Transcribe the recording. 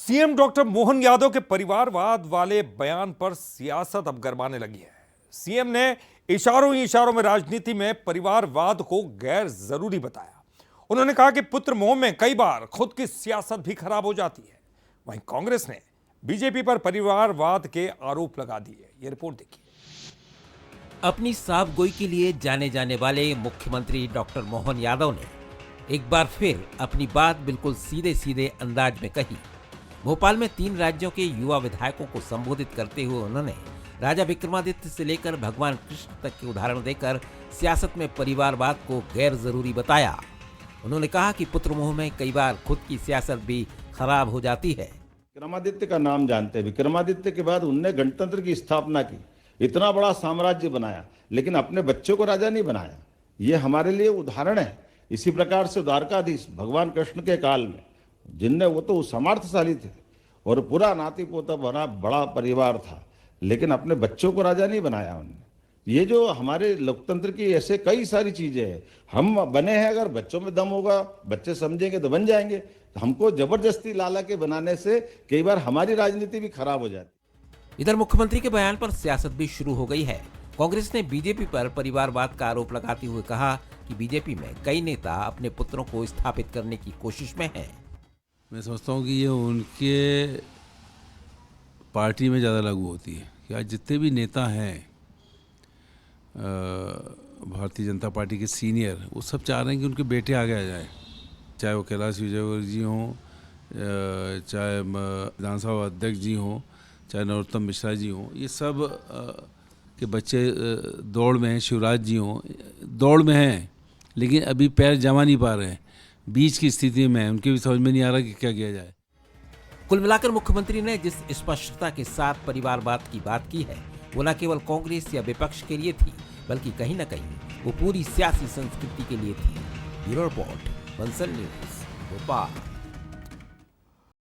CM doctor Mohan Yadav के परिवारवाद वाले बयान पर सियासत अब गरमाने लगी है। सीएम ने इशारों ही इशारों में राजनीति में परिवारवाद को गैर जरूरी बताया। उन्होंने कहा कि पुत्र मोह में कई बार खुद की सियासत भी खराब हो जाती है। वहीं कांग्रेस ने बीजेपी पर परिवारवाद के आरोप लगा दिए। ये रिपोर्ट देखिए। अपनी साफ गोई के लिए जाने जाने वाले मुख्यमंत्री डॉक्टर मोहन यादव ने एक बार फिर अपनी बात बिल्कुल सीधे सीधे अंदाज में कही। भोपाल में 3 राज्यों के युवा विधायकों को संबोधित करते हुए उन्होंने राजा विक्रमादित्य से लेकर भगवान कृष्ण तक के उदाहरण देकर सियासत में परिवारवाद को गैर जरूरी बताया। उन्होंने कहा कि पुत्र मोह में कई बार खुद की सियासत भी खराब हो जाती है। विक्रमादित्य का नाम जानते हैं। विक्रमादित्य के बाद उनने गणतंत्र की स्थापना की, इतना बड़ा साम्राज्य बनाया, लेकिन अपने बच्चों को राजा नहीं बनाया। ये हमारे लिए उदाहरण है। इसी प्रकार से द्वारकाधीश भगवान कृष्ण के काल में जिनने, वो तो सामर्थ्यशाली थे और पूरा नाती पोता बना बड़ा परिवार था, लेकिन अपने बच्चों को राजा नहीं बनाया उन्होंने। ये जो हमारे लोकतंत्र की ऐसे कई सारी चीजें हैं। हम बने हैं, अगर बच्चों में दम होगा, बच्चे समझेंगे तो बन जाएंगे। तो हमको जबरदस्ती लाला के बनाने से कई बार हमारी राजनीति भी खराब हो जाती। इधर मुख्यमंत्री के बयान पर सियासत भी शुरू हो गई है। कांग्रेस ने बीजेपी पर परिवारवाद का आरोप लगाते हुए कहा कि बीजेपी में कई नेता अपने पुत्रों को स्थापित करने की कोशिश में हैं। मैं समझता हूँ कि ये उनके पार्टी में ज़्यादा लागू होती है कि आज जितने भी नेता हैं भारतीय जनता पार्टी के सीनियर, वो सब चाह रहे हैं कि उनके बेटे आगे आ जाएं, चाहे वो कैलाश विजयवर्गीय जी हों, चाहे विधानसभा अध्यक्ष जी हों, चाहे नरोत्तम मिश्रा जी हों। ये सब के बच्चे दौड़ में हैं। शिवराज जी हों, दौड़ में हैं, लेकिन अभी पैर जमा नहीं पा रहे हैं, बीच की स्थिति में है। उनके भी समझ में नहीं आ रहा कि क्या किया जाए। कुल मिलाकर मुख्यमंत्री ने जिस स्पष्टता के साथ परिवारवाद की बात की है, वो न केवल कांग्रेस या विपक्ष के लिए थी, बल्कि कहीं न कहीं वो पूरी सियासी संस्कृति के लिए थी। Bureau report, Bansal news, Bhopal.